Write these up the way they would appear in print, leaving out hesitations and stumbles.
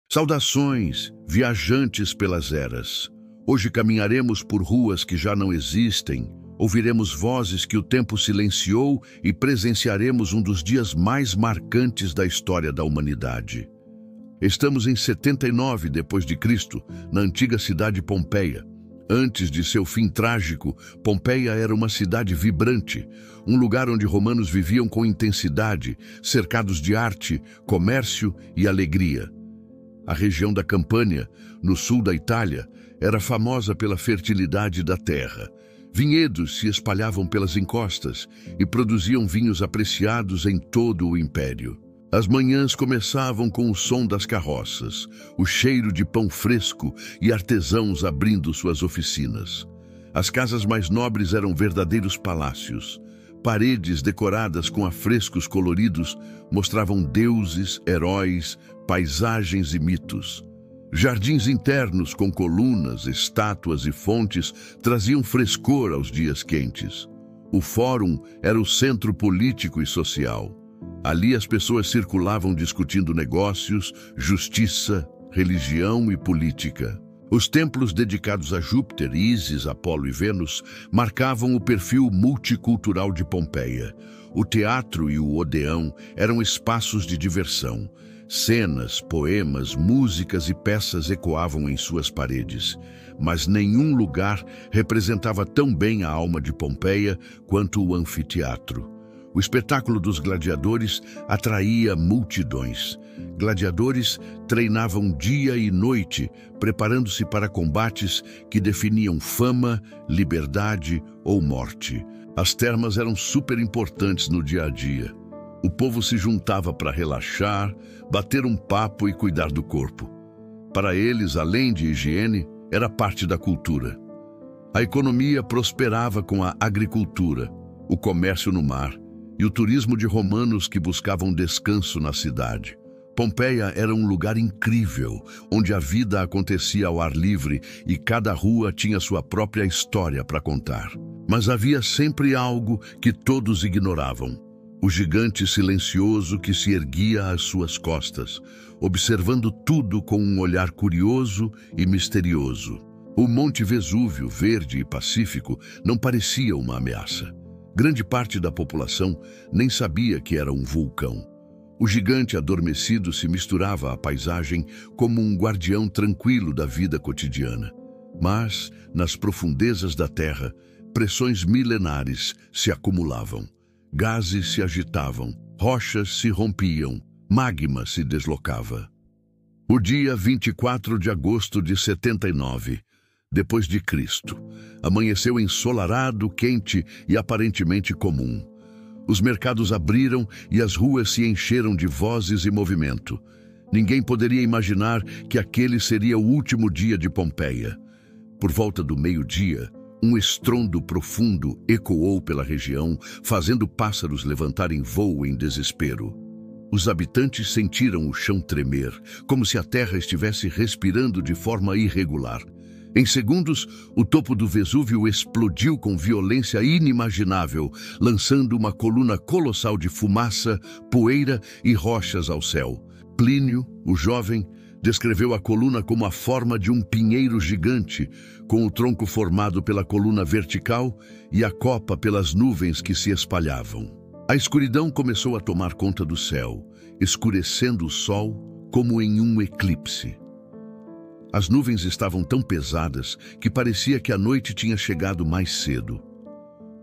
Saudações, viajantes pelas eras. Hoje caminharemos por ruas que já não existem, ouviremos vozes que o tempo silenciou e presenciaremos um dos dias mais marcantes da história da humanidade. Estamos em 79 d.C., na antiga cidade Pompeia. Antes de seu fim trágico, Pompeia era uma cidade vibrante, um lugar onde romanos viviam com intensidade, cercados de arte, comércio e alegria. A região da Campânia, no sul da Itália, era famosa pela fertilidade da terra. Vinhedos se espalhavam pelas encostas e produziam vinhos apreciados em todo o império. As manhãs começavam com o som das carroças, o cheiro de pão fresco e artesãos abrindo suas oficinas. As casas mais nobres eram verdadeiros palácios. Paredes decoradas com afrescos coloridos mostravam deuses, heróis, paisagens e mitos. Jardins internos com colunas, estátuas e fontes traziam frescor aos dias quentes. O fórum era o centro político e social. Ali as pessoas circulavam discutindo negócios, justiça, religião e política. Os templos dedicados a Júpiter, Ísis, Apolo e Vênus marcavam o perfil multicultural de Pompeia. O teatro e o odeão eram espaços de diversão. Cenas, poemas, músicas e peças ecoavam em suas paredes. Mas nenhum lugar representava tão bem a alma de Pompeia quanto o anfiteatro. O espetáculo dos gladiadores atraía multidões. Gladiadores treinavam dia e noite, preparando-se para combates que definiam fama, liberdade ou morte. As termas eram super importantes no dia a dia. O povo se juntava para relaxar, bater um papo e cuidar do corpo. Para eles, além de higiene, era parte da cultura. A economia prosperava com a agricultura, o comércio no mar e o turismo de romanos que buscavam descanso na cidade. Pompeia era um lugar incrível, onde a vida acontecia ao ar livre e cada rua tinha sua própria história para contar. Mas havia sempre algo que todos ignoravam: o gigante silencioso que se erguia às suas costas, observando tudo com um olhar curioso e misterioso. O Monte Vesúvio, verde e pacífico, não parecia uma ameaça. Grande parte da população nem sabia que era um vulcão. O gigante adormecido se misturava à paisagem como um guardião tranquilo da vida cotidiana. Mas, nas profundezas da terra, pressões milenares se acumulavam. Gases se agitavam, rochas se rompiam, magma se deslocava. O dia 24 de agosto de 79, depois de Cristo, amanheceu ensolarado, quente e aparentemente comum. Os mercados abriram e as ruas se encheram de vozes e movimento. Ninguém poderia imaginar que aquele seria o último dia de Pompeia. Por volta do meio-dia, um estrondo profundo ecoou pela região, fazendo pássaros levantarem voo em desespero. Os habitantes sentiram o chão tremer, como se a terra estivesse respirando de forma irregular. Em segundos, o topo do Vesúvio explodiu com violência inimaginável, lançando uma coluna colossal de fumaça, poeira e rochas ao céu. Plínio, o jovem, descreveu a coluna como a forma de um pinheiro gigante, com o tronco formado pela coluna vertical e a copa pelas nuvens que se espalhavam. A escuridão começou a tomar conta do céu, escurecendo o sol como em um eclipse. As nuvens estavam tão pesadas que parecia que a noite tinha chegado mais cedo.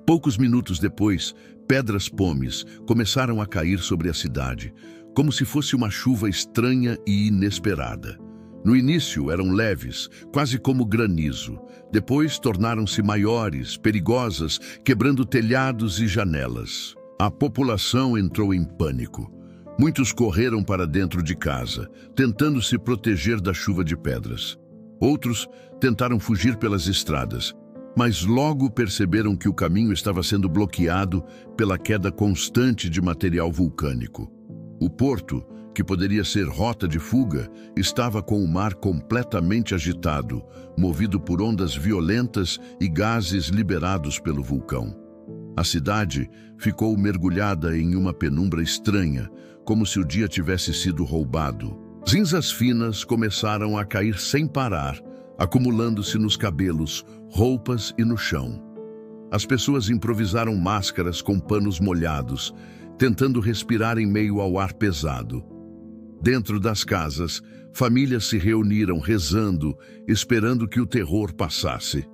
Poucos minutos depois, pedras pomes começaram a cair sobre a cidade, como se fosse uma chuva estranha e inesperada. No início eram leves, quase como granizo. Depois tornaram-se maiores, perigosas, quebrando telhados e janelas. A população entrou em pânico. Muitos correram para dentro de casa, tentando se proteger da chuva de pedras. Outros tentaram fugir pelas estradas, mas logo perceberam que o caminho estava sendo bloqueado pela queda constante de material vulcânico. O porto, que poderia ser rota de fuga, estava com o mar completamente agitado, movido por ondas violentas e gases liberados pelo vulcão. A cidade ficou mergulhada em uma penumbra estranha, como se o dia tivesse sido roubado. Cinzas finas começaram a cair sem parar, acumulando-se nos cabelos, roupas e no chão. As pessoas improvisaram máscaras com panos molhados, tentando respirar em meio ao ar pesado. Dentro das casas, famílias se reuniram rezando, esperando que o terror passasse.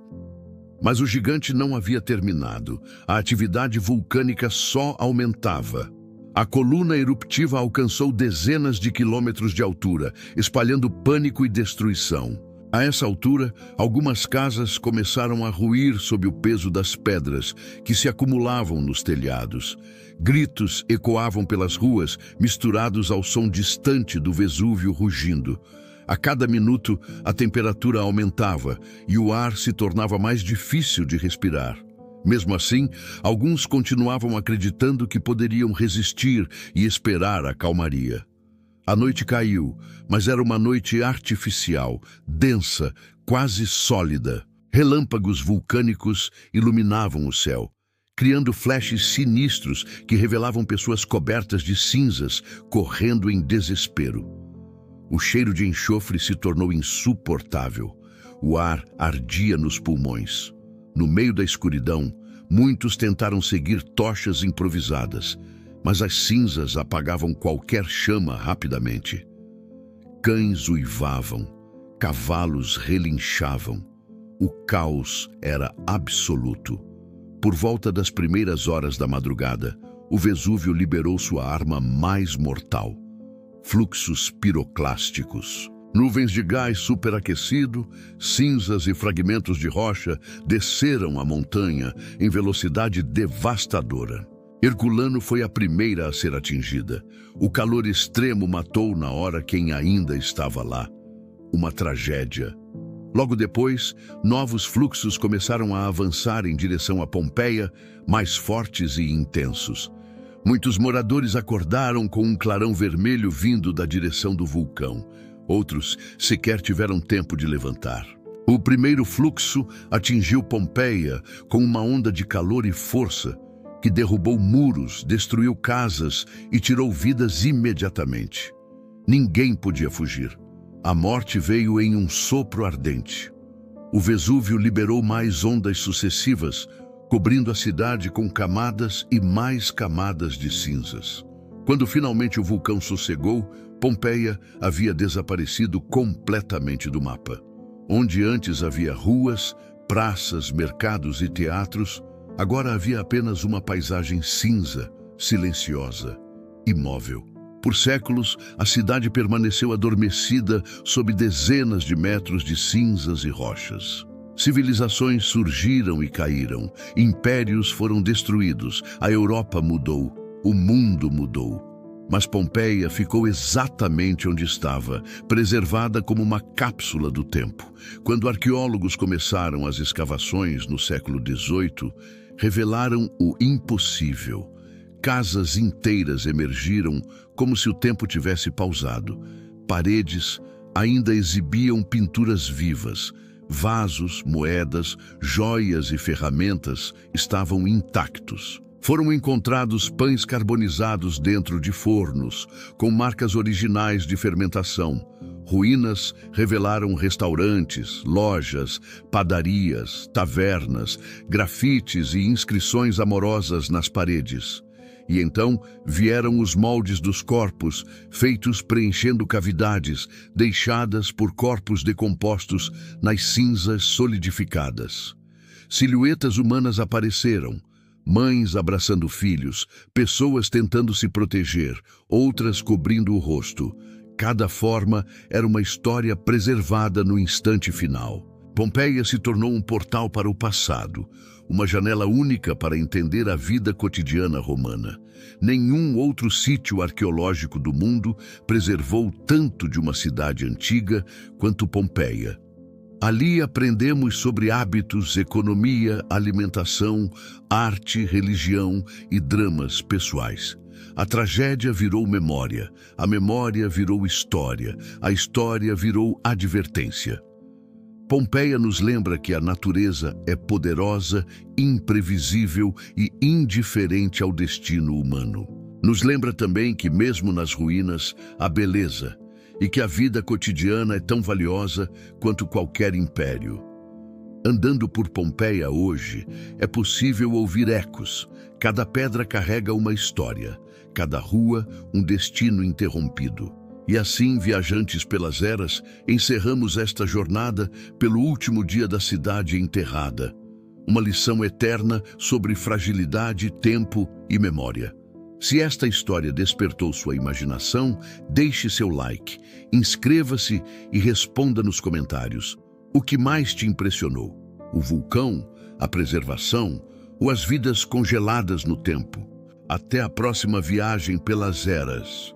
Mas o gigante não havia terminado. A atividade vulcânica só aumentava. A coluna eruptiva alcançou dezenas de quilômetros de altura, espalhando pânico e destruição. A essa altura, algumas casas começaram a ruir sob o peso das pedras que se acumulavam nos telhados. Gritos ecoavam pelas ruas, misturados ao som distante do Vesúvio rugindo. A cada minuto, a temperatura aumentava e o ar se tornava mais difícil de respirar. Mesmo assim, alguns continuavam acreditando que poderiam resistir e esperar a calmaria. A noite caiu, mas era uma noite artificial, densa, quase sólida. Relâmpagos vulcânicos iluminavam o céu, criando flashes sinistros que revelavam pessoas cobertas de cinzas, correndo em desespero. O cheiro de enxofre se tornou insuportável. O ar ardia nos pulmões. No meio da escuridão, muitos tentaram seguir tochas improvisadas, mas as cinzas apagavam qualquer chama rapidamente. Cães uivavam, cavalos relinchavam. O caos era absoluto. Por volta das primeiras horas da madrugada, o Vesúvio liberou sua arma mais mortal: fluxos piroclásticos. Nuvens de gás superaquecido, cinzas e fragmentos de rocha desceram a montanha em velocidade devastadora. Herculano foi a primeira a ser atingida. O calor extremo matou na hora quem ainda estava lá. Uma tragédia. Logo depois, novos fluxos começaram a avançar em direção a Pompeia, mais fortes e intensos. Muitos moradores acordaram com um clarão vermelho vindo da direção do vulcão. Outros sequer tiveram tempo de levantar. O primeiro fluxo atingiu Pompeia com uma onda de calor e força que derrubou muros, destruiu casas e tirou vidas imediatamente. Ninguém podia fugir. A morte veio em um sopro ardente. O Vesúvio liberou mais ondas sucessivas, cobrindo a cidade com camadas e mais camadas de cinzas. Quando finalmente o vulcão sossegou, Pompeia havia desaparecido completamente do mapa. Onde antes havia ruas, praças, mercados e teatros, agora havia apenas uma paisagem cinza, silenciosa, imóvel. Por séculos, a cidade permaneceu adormecida sob dezenas de metros de cinzas e rochas. Civilizações surgiram e caíram, impérios foram destruídos, a Europa mudou, o mundo mudou. Mas Pompeia ficou exatamente onde estava, preservada como uma cápsula do tempo. Quando arqueólogos começaram as escavações no século XVIII, revelaram o impossível. Casas inteiras emergiram como se o tempo tivesse pausado. Paredes ainda exibiam pinturas vivas. Vasos, moedas, joias e ferramentas estavam intactos. Foram encontrados pães carbonizados dentro de fornos, com marcas originais de fermentação. Ruínas revelaram restaurantes, lojas, padarias, tavernas, grafites e inscrições amorosas nas paredes. E então vieram os moldes dos corpos, feitos preenchendo cavidades, deixadas por corpos decompostos nas cinzas solidificadas. Silhuetas humanas apareceram. Mães abraçando filhos, pessoas tentando se proteger, outras cobrindo o rosto. Cada forma era uma história preservada no instante final. Pompeia se tornou um portal para o passado, uma janela única para entender a vida cotidiana romana. Nenhum outro sítio arqueológico do mundo preservou tanto de uma cidade antiga quanto Pompeia. Ali aprendemos sobre hábitos, economia, alimentação, arte, religião e dramas pessoais. A tragédia virou memória, a memória virou história, a história virou advertência. Pompeia nos lembra que a natureza é poderosa, imprevisível e indiferente ao destino humano. Nos lembra também que, mesmo nas ruínas, há beleza, e que a vida cotidiana é tão valiosa quanto qualquer império. Andando por Pompeia hoje, é possível ouvir ecos. Cada pedra carrega uma história, cada rua um destino interrompido. E assim, viajantes pelas eras, encerramos esta jornada pelo último dia da cidade enterrada. Uma lição eterna sobre fragilidade, tempo e memória. Se esta história despertou sua imaginação, deixe seu like, inscreva-se e responda nos comentários. O que mais te impressionou? O vulcão, a preservação ou as vidas congeladas no tempo? Até a próxima viagem pelas eras.